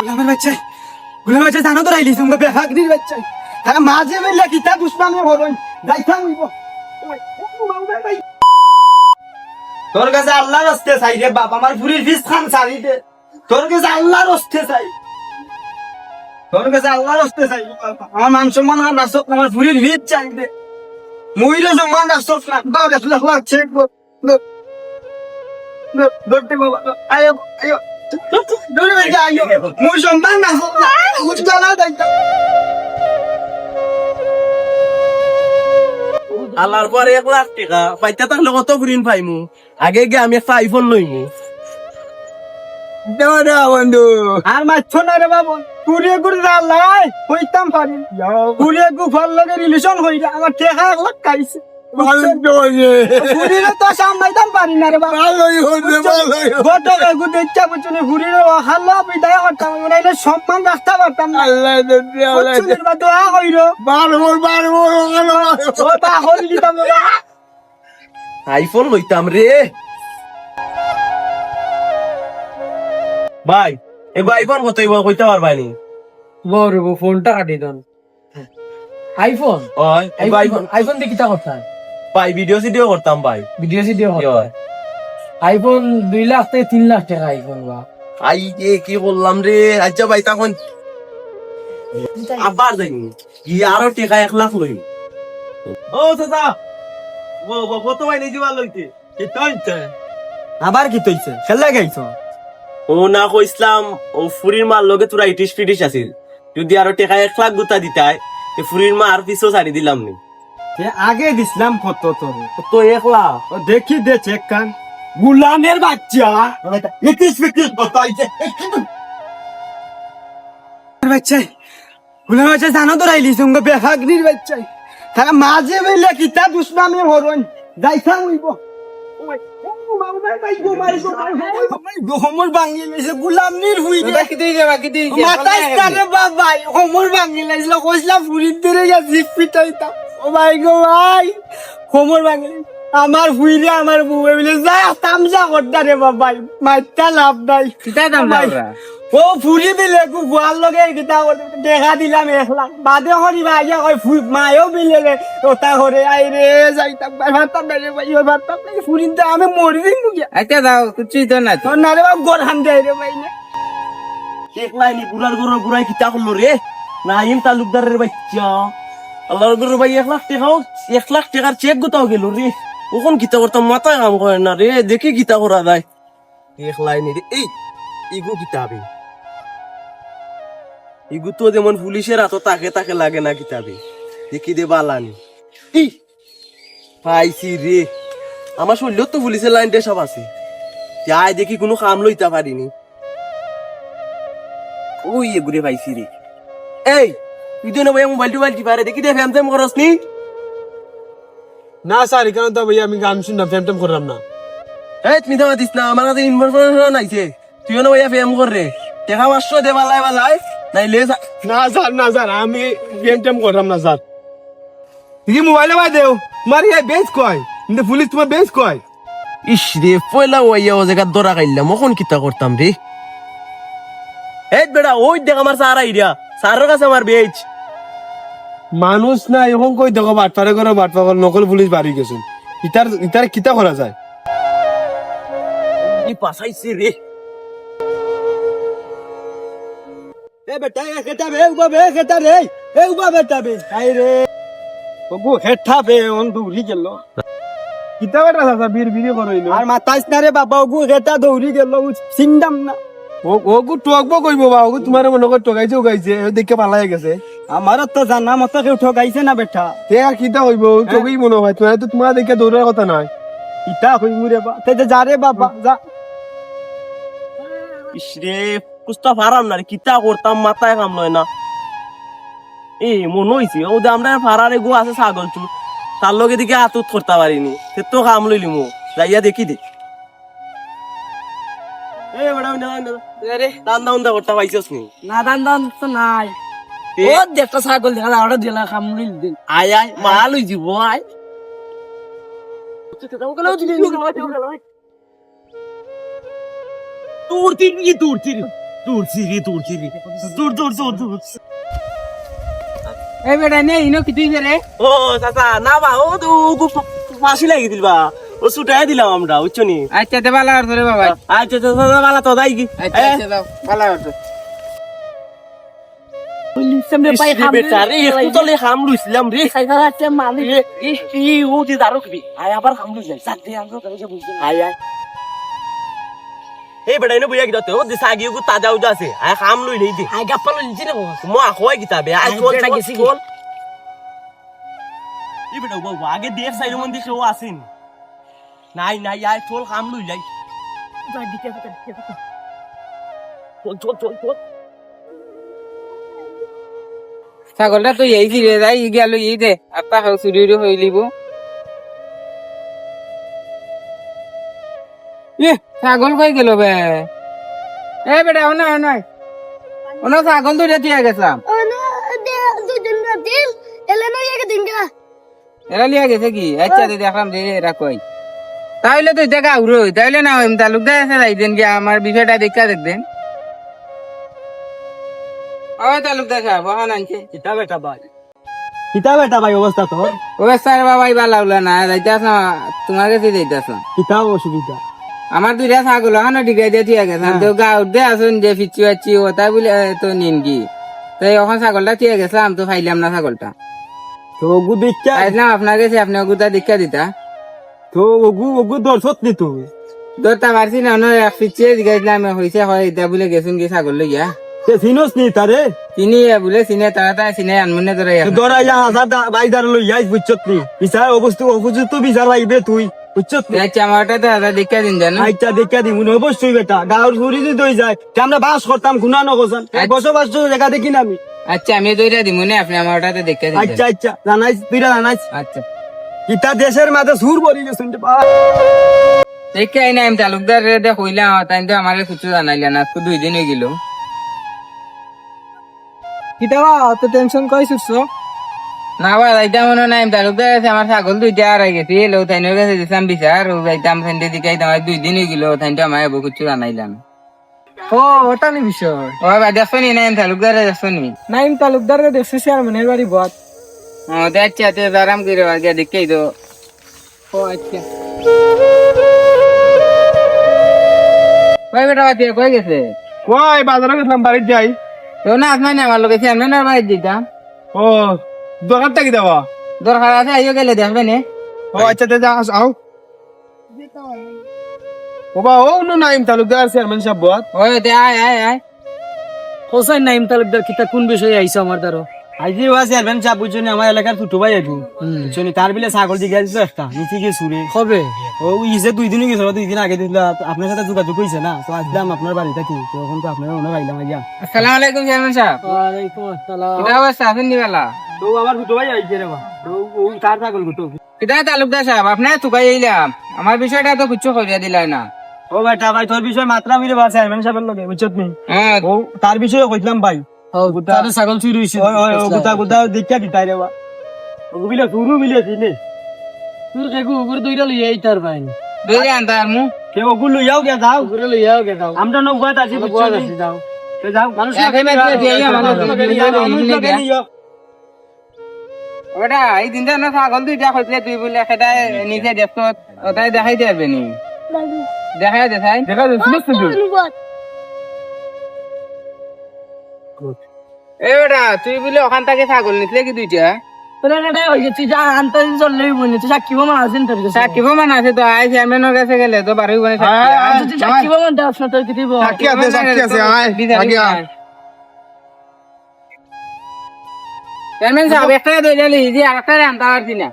গোলামের বাচ্চা গোলামের বাচ্চা জানো তো রাইলি তুমি বেফাকরির বাচ্চা তারা মাঝে মিলে কিতা দুষ্টামি হরন যাইতাম হইব তোর কাছে আল্লাহর রাস্তে চাই রে বাপ আমার পুরীর ফিস খান সারি দে তোর কাছে আল্লাহর রাস্তে চাই তোর কাছে আল্লাহর রাস্তে চাই আমার মান সম্মান আর রাসক আমার পুরীর ফিস চাই দে মহিলা সম্মান রাসক না দাও রে লাখ লাখ চেক ধরতে বাবা আয় আয় ধরে বেজা আয় মোর সম্মান রাসক না মুঝ জানা দাইতা আল্লাহর পরে 1 লাখ টাকা পাইতে থাকলে কত ফুরিন পাইমু আগে গিয়ে আমি একটা আইফোন লইমু দেওয়া বন্ধু আর মাছ না রে বাবু কুড়িয়ে কুড়ি আল্লাহ হইতাম পারি কুড়িয়ে গু ফল লগে রিলেশন হইরা আমার টেকা 1 লাখ খাইছে ফুরিরে তো সামলাইতাম পারি না রে বাবা ভালোই হইছে ভালোই গত গু দেখতে বুঝলি ফুরিরে হাল্লা বিদায় করতাম নাইলে সম্মান রাখতে পারতাম না আল্লাহ আল্লাহ দোয়া কইরো বারবার ও তা হলি দিতাম না আইফোন লইতাম রে ভাই এগো আইফোন কত কইতে পারবানি বড় ফোনটা কাটি দেন আইফোন ওই এগো আইফোন আইফোন দিয়ে কিতা করতাম ভাই ভিডিও করতাম ভাই ভিডিও আইফোন 2 লাখ থেকে 3 লাখ টাকা আইফোন বা আই এ কি বললাম রে আচ্ছা ভাই তখন আবার যাইনি কি আরো টাকা 1 লাখ লই ও দাদা ও কত ভাই নিয়ে যাওয়া লইতে কি তইছে আবার কি তইছে খেলা গাইছো ও না কইছলাম ও ফুরির মার লগে তোরা ইটিস পিটিস আছিল যদি আরো টাকা 1 লাখ গুতা দিতাই তে ফুরির মা আর পিছও ছাড়ি দিলাম নি আগে দিছিলাম কত তোর তো 1 লাখ দেখি দে চেক কান গুলামের বাচ্চা ইটিস পিটিস বতাইছে বাচ্চা গুলামের বাচ্চা জানো তো রাইলি তুমি বেফাকরির বাচ্চা তারা মাঝে মিলে কিতা দুষ্টামি হরন যাইতাম হইব হোমর ভাঙি লাইছে গুলাম নির হুই মাতাই তারে বাবাই হোমর ভাঙি লাইছিল কইছিলাম ফুরির ধরে গিয়া জিপ পিটাইতাম ও ভাই গো ভাই হোমর ভাঙি আমার হুইরে আমার বউয়ে বলে যা তামজা করতা রে বাবাই মাইতা লাভ নাই কিতা দাম দাও ও ফুরি দিলে গু গোয়াল লগে কিতা দেখা দিলাম 1 লাখ বাদে হরি ভাই কই ফুই মায়ও বিলেলে ওটা হরে আই রে যাইতাম ভাতাম রে ভাই ওই ভাতাম নাই ফুরিতে আমি মরি দিন গিয়া আচ্ছা দাও কিছুই তো না তো না রে বাবা গোরহান দেয় রে ভাই না এক লাইনি বুড়ার গরুর বুড়াই কিতা করলো রে নাইম তালুকদারের বাচ্চা আল্লাহর গরুর ভাই 1 লাখ টাকা 1 লাখ টাকার চেক গোতাও গেল রে ওখন কিতা করতাম মাথায় কাম করে না রে দেখি কিতা করা যায় 1 লাইনি রে এই ইগু কিতাবে ইগু তো যেমন পুলিশের হাত তাকে লাগে না কিতাবে দেখি দে বালানি ই পাইছি রে আমার শরীর তো পুলিশের লাইনটা সব আছে যাই দেখি কোনো কাম লইতে পারিনি ওই ঘুরে পাইছি রে এই তুই তো না ভাই মোবাইল টিপারে দেখি দে ফ্যাম ফ্যাম করস নি না স্যার এখানে তো ভাই আমি গান শুনলাম ফ্যাম ট্যাম করলাম না এই তুমি তো দিস না আমার কাছে ইনফরমেশন আইছে তুইও না ভাইয়া ফ্যাম কর রে দেখা মাসো দে বালাই নাই লে না স্যার আমি ফ্যাম ট্যাম করলাম না স্যার তুই মোবাইলে ভাই দেও তোমার ইয়ে বেস কয় কিন্তু পুলিশ তোমার বেস কয় ইস রে পয়লা ওইয়া ও জায়গা দরা খাইলাম ওখন কিতা করতাম রে এই বেটা ওই দেখ আমার সারা ইরিয়া সারের কাছে আমার বেচ মানুষ না এখন কই দেখো বাটপারে করে বাটপা নকল পুলিশ বাড়ি গেছেন ইতার কিতা করা যায় ই পাসাইছে রে এ বেটা এ খেতা বে উবা বে খেতা রে এ উবা বেটা বে আই রে ওগু হেঠা বে অন দৌড়ি গেল কিতা বেটা স্যার বিড়ি করইলো আর মাতাইস না রে বাবা ওগু হেঠা দৌড়ি গেল চিন্তাম না ওগু টকবো কইব বা ওগু তোমার মনে করে টকাইছে দেখে পালাই গেছে আমার তো জানা মতো কেউ ঠকাইছে না বেটা তে আর কিতা হইব টকেই মনে হয় তোমার দেখে দৌড়ার কথা নয় ইটা হইমু রে বা তে যা রে বাবা যা ইস রে কুস্তা ফারাম না রে কিতা করতাম মাথায় কাম লয় না এই মন হইছে ও যে আমরা ফারারে গো আছে ছাগল চুর তার লগে দিকে আতুত করতে পারিনি সে তো কাম লইলি মো যাইয়া দেখি দে এ বড় রে দান্দা করতে পাইছস নি না দান তো নাই ও দেখো ছাগল দেখা আড়া দিলা কামড়িল দিন আয় মাল হই যাব আয় তোর তিন দূর চিরি দূর চিরি দূর দূর দূর দূর এই বেটা নে ইনো কি তুই রে ও চাচা না বা ও তো ফাঁসি লাগিয়ে দিলবা ও ছুটাই দিলাম আমরা বুঝছনি আচ্ছা তে ভালো আর রে বাবা আচ্ছা চাচা বালা তো যাই কি আচ্ছা আচ্ছা দাও ভালো আর পুলিশ সামনে পাই খাম বেটা রে একটু তো লে খাম লইছিলাম রে খাই খাওয়া আছে মালিক ই ও দি দারু কি আয় আবার খাম লই যাই সাথে আমরা কাছে বুঝছি আয় আয় এই বেটা ইনো বুইয়া গিদাতে ও দিসা গিয়ে কো তাজা উজা আছে আয় খাম লই নেই দি আই গাপ্পা লইছি না বাবা মো আখোয় কিতাবে আয় চল বেটা চল গেছি কি? চল এই বেটা বাবা আগে দেখ সাইড মন দিছে ও আসেন নাই নাই আয় চল খাম লই যাই চল চল চল চল ছাগলটা তো এই দিলে যাই গেল এই দে আপা হাউ চুরি হই লিব ছাগল কই গেল বে এ বেটা ওনা ওনা ওনা ছাগল তো রেতিয়া গেছলাম এরা লিয়া গেছে কি আচ্ছা দে দেখলাম যে এরা কই তাহলে তো দেখা উড়ো তাহলে না ওই তালুকদার আছে যাইতেন কি আমার বিষয়টা দেখা দেখবেন ও তালুকদার সাহেব ওখানে আনছে কিতা বেটা ভাই অবস্থা তোর ও স্যার বাবাই ভালো হলো না যাইতাস না তোমার কাছে যাইতাস কিতা অসুবিধা আমার দুইটা ছাগল ওখানে টিকাই দিয়ে ঠিক আছে তো গা উঠে আসুন যে ফিচি পাচ্ছি ওটা বলে তো নিন কি তো ওখানে ছাগলটা ঠিক গেছিলাম তো ফাইলাম না ছাগলটা তো ওগু দেখা আইলাম আপনার কাছে আপনি ওগুতা দীক্ষা দিতা তো ওগু দর্শত নি তুই দরটা মারছি না অন্য এক ফিচিয়ে জিগাইছিলাম হয়েছে হয় এটা বলে গেছুন কি ছাগল লইয়া সে সিনোস নি তারে চিনি বলে চিনে তাড়াতাড়ি চিনে আনমনে ধরে দরাইয়া হাজার বাইদার লই যাইস বুঝছত নি বিচার অবস্থা অবস্থিত বিচার লাগবে তুই বুঝছত নি আচ্ছা আমার ওটা তো হাজার দীক্ষা দিন জানো আচ্ছা দেখা দিমু অবশ্যই বেটা গাঁর ফুরি যদি দই যায় যে আমরা বাস করতাম খুনা নগছান বসবাস জায়গা দেখি না আমি আচ্ছা আমি দুইটা দিব না আপনি আমার ওটাতে দীক্ষা দিন আচ্ছা আচ্ছা জানাইস তুইরা জানাইস আচ্ছা কিতা দেশের মাঝে সুর ভরি গেছেন রে বাবা দীক্ষা আইনা আমি তালুকদার রে কইলাম তাই তো আমার কিছু জানাইলা না আজকে 2 দিন হয়ে গেল কিতা অত টেনশন কই সুসো না বা যাইতাম মনে নাই তালুকদার আছে আমার ছাগল দুইটা আর গেছি লো তাইনের কাছে দিতাম বিচার ও যাইতাম সেন্টে দিকাই আমার 2 দিন হয়ে গেল তাই তো আমার বহু কিছু জানাইলাম ও ওটা নি বিষয় ও ভাই দেখছো নি নাই তালুকদার দেখছো নি নাইম তালুকদার দেখছি চেয়ারম্যানের বাড়ি বত ও দেখছি তে আরাম করে আগে দেখাই দো ও আচ্ছা ভাই বেটা বাতি কই গেছে কই বাজারে গেছিলাম বাড়িতে যাই তো না আসমাই না আমার লোকে চেয়ারম্যানের বাড়ি দিতাম ও দোকানটা কি দেওয়া দরকার আছে আইও গেলে দেখবে নে ও আচ্ছা তে যা আও ও বা ও নো নাইম তালুকদার চেয়ারম্যান সাহেব বত ওই তে আয় আয় আয় হোসেন নাইম তালুকদার কিতা কোন বিষয়ে আইছো আমার দ্বারা আজি ওয়া চেয়ারম্যান সাহেব বুঝছনি আমার এলাকার ছোট ভাই আইবো বুঝছনি তার বিলে ছাগল দিকে আসছে একটা নিচে গিয়ে সুরে কবে ও ইসে 2 দিন গেছিল 2 দিন আগে দিছিল আপনার সাথে যোগাযোগ হইছে না তো আসলাম আপনার বাড়িতে কি তখন তো আপনারা মনে পাইলাম আইয়া আসসালামু আলাইকুম চেয়ারম্যান সাহেব ওয়ালাইকুম আসসালাম কিটা অবস্থা আছেন নি বেলা তো আমার ছোট ভাই আইছে রে বা তো ও তার ছাগল গুতো কিটা তালুকদার সাহেব আপনার তুকাই আইলাম আমার বিষয়টা তো কিছু করিয়া দিলাই না ও বেটা ভাই তোর বিষয় মাত্রা মিলে বা চেয়ারম্যান সাহেবের লগে বুঝছত নি হ্যাঁ ও তার বিষয়ে কইলাম ভাই তারে ছাগল চুরি হইছে ওই ওই ও গুতা গুতা দেখা দিতাই রে বা ও বিলে সুরু বিলে দিনে তোর কেগু উপর দুইটা লই আই তার ভাই দইরে আনতার মু কে ওগুলো যাও গে যাও উপরে লই আও গে দাও আমরা নক বাত আছি বুঝছনি যাও তে যাও মানুষ একে মেয়ে দিয়ে আইয়া মানুষ লগে নিও ওটা এই দিনটা না ছাগল দুইটা কইলে তুই বলে সেটা নিজে দেখত ওটাই দেখাই দেবে নি দেখাই দেখাই দেখা যাচ্ছে তুই এই বেটা তুই বলে ওখান থেকে ছাগল নিতলে কি দুইটা তোরা এটা হইছে তুই যা আনতে চললেই বলি তুই সাক্ষী প্রমাণ আছেন তোর কাছে সাকিব মান আছে তো আই চেয়ারম্যানের কাছে গেলে তো বারোই বনে তুই সাক্ষী প্রমাণ দাও না তোর কি দিব সাক্ষী আছে আয় আগে আয় চেয়ারম্যান সাহেব একটা দইলে যে আরেকটা আনতে পারছি না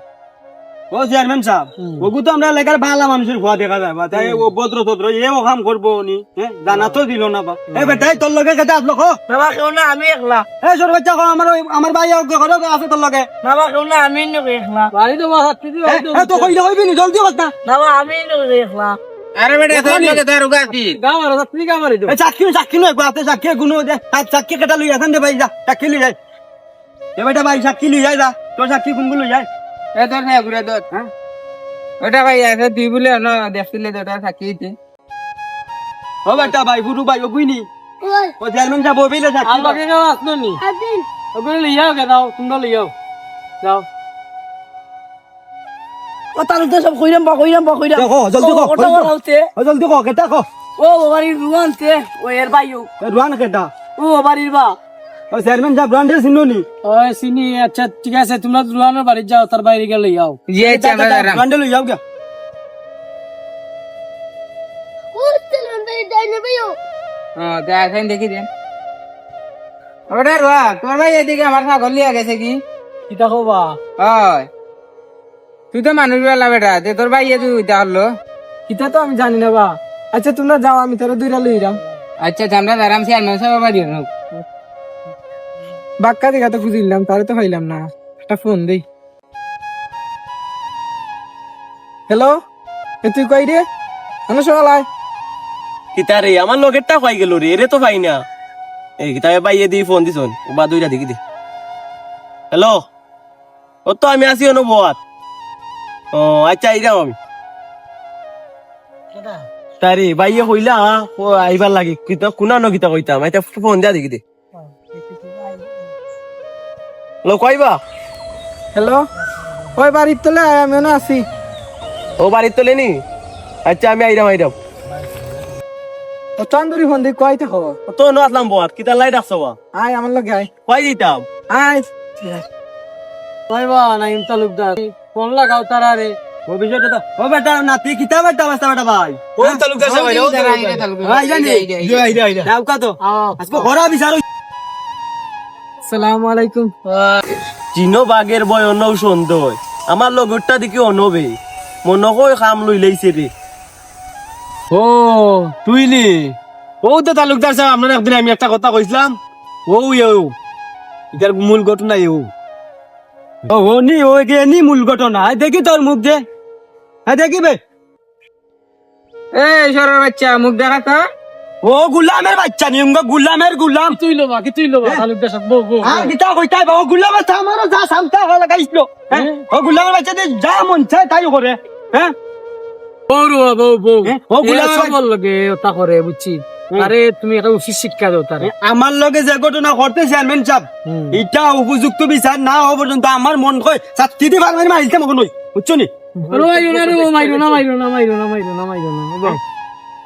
ও চেয়ারম্যান সাহেব ওগু তো আমরা এলাকার ভালো মানুষের ভুয়া দেখা যায় বা তাই ও ভদ্র তদ্র এও কাম করবো উনি হ্যাঁ জানা তো দিল না বা এ বেটাই তোর লগে কেটে আসলো খো বাবা কেউ না আমি একলা এ সর বাচ্চা খো আমার ভাই ঘরে আছে তোর লগে বাবা কেউ না আমি একলা বাড়ি তো বাবা তুই এ তো কইলে হইবি নি জলদি কথা বাবা আমি একলা আরে বেটা তোর লগে তার উগাতি গামার তুই গামার এ চাকি নো একবার হাতে চাকি গুনো দে চাকি কেটা লই আছেন দে ভাই যা চাকি লই যাই এ বেটা ভাই চাকি লই যাই যা তোর চাকি কোনগুলো লই যাই এ তোর হ্যাঁ ঘুরে তোর হ্যাঁ ওটা ভাই আছে তুই বলে না দেখছিলে তো ওটা থাকিয়েছে ও বেটা ভাই গুরু ভাই ওগুইনি ও চেয়ারম্যান সাহেব বইলে যাক আমাকে কেউ আসলো নি ওগুলো লিয়াও কে দাও তোমরা লিয়াও যাও ও তালুকদার সব কইরাম বা দেখো জলদি কো ওটা বলতে ও জলদি কো কেটা কো ও বাড়ির রুয়ানতে ও এর বাইও রুয়ান কেটা ও বাড়ির বা ও চেয়ারম্যান সাহেব ব্রান্ডে চিনুনি ওই সিনি আচ্ছা ঠিক আছে তোমরা রুহানের বাড়ি যাও তার বাইরে গেলে যাও জি আচ্ছা আমরা দাঁড়াম ব্রান্ডে লই যাও গে দেখেন দেখি দেন ওটা রোয়া তোর ভাই এদিকে আমার ছাগল লিয়া গেছে কি কিতা কবা হয় তুই তো মানুষ বেলা বেটা তে তোর ভাই তুই উইতা হলো কিতা তো আমি জানি না বা আচ্ছা তোমরা যাও আমি তারা দুইটা লইরাম আচ্ছা আমরা দাঁড়াম সে আনমন সব বাড়ি হোক বাক্কা দেখা তো খুঁজিলাম তারে তো পাইলাম না একটা ফোন দেই হ্যালো তুই কই রে আমি সকাল আয় কিতা রে আমার লগেরটা পাই গেল রে এরে তো পাই না এই কিতাবে পাইয়ে দি ফোন দিছন বা দুইটা দেখি দি হ্যালো ও তো আমি আসি অনুভবাত ও আচ্ছা আইরাম আমি তারি বাইয়ে কইলা ও আইবার লাগে কিতা কোনা ন কিতা কইতাম আইতা ফোন দিয়া দেখি দে হ্যালো কইবা হ্যালো ওই বাড়ির তলে আয় আমি না আছি ও বাড়ির তোলে নি আচ্ছা আমি আইরাম ও চান্দুরি ফোন দিই কইতে খবর তো ন আসলাম বাত কিতা লাই রাখছো আয় আমার লগে আয় কই দিতাম আয় কইবা নাইম তালুকদার ফোন লাগাও তারা রে ও বিষয়টা তো ও বেটা নাতি কিতা বেটা বাস্তা বেটা ভাই ও তালুকদার সাহেব আইরা, ও তালুকদার। ভাই জানি যাও কা তো আজকে ঘোরা বিচার আসসালামু আলাইকুম চিনো বাগের বয় অনৌ সন্দেহ আমার লগরটা দেখি অনবে মন কই খাম লই লাইছে রে ও তুই নি ও তো তালুকদার সাহেব আপনার একদিন আমি একটা কথা কইছিলাম ও এটার মূল ঘটনা ও নি ও কে নি মূল ঘটনা দেখি তোর মুখ দে হ্যাঁ দেখিবে এই সরের বাচ্চা মুখ দেখা তো ও গুলামের বাচ্চা নি উঙ্গা গুলামের গুলাম তুই লবা তালুকদার সব বউ বউ আর গীতা কইতা ও গুলামের আমারও যা সামতা লাগাইছিল হ্যাঁ ও গুলামের বাচ্চা যে যা মন চায় তাই করে হ্যাঁ বউ রুয়া বউ বউ ও গুলামের সবর লগে ওটা করে বুঝছি আরে তুমি একটা উচিত শিক্ষা দাও তারে আমার লগে যে ঘটনা ঘটতে চেয়ারম্যান সাহেব এটা উপযুক্ত বিচার না হওয়া পর্যন্ত আমার মন কয় ছাত্রী দিয়ে ভালো মারিতে মনে নই বুঝছো নি মাইরো না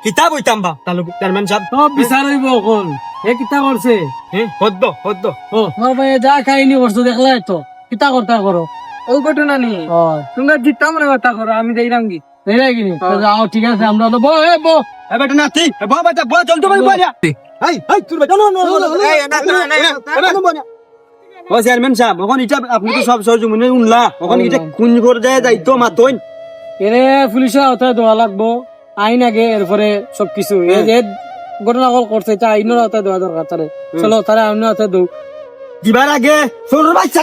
কিতাব হইতাম বা তালুক চেয়ারম্যান সাহেব সব বিচার হইব এখন এ কিতা করছে হদ্দ ও তোমার ভাই যা খাইনি করছো দেখলে তো কিতা করতা করো ও ঘটনা নি তোমরা জিততাম রে কথা করো আমি যাইরাম কি দেখলে কি যাও ঠিক আছে আমরা তো বো এ বেটা নাতি এ বাবা বেটা বল চল তো ভাই বলিয়া এই তোর বেটা নো ও চেয়ারম্যান সাহেব এখন এটা আপনি তো সব সহজ মনে উনলা এখন এটা কোন করে যায় যাইতো মাতইন এরে পুলিশে হতে দেওয়া লাগবো আইন আগে এরপরে সবকিছু এই যে ঘটনা করছে এটা আইনের হতে দেওয়া দরকার তারে চলো তারা আইনের হতে দেও দিবার আগে সরুর বাচ্চা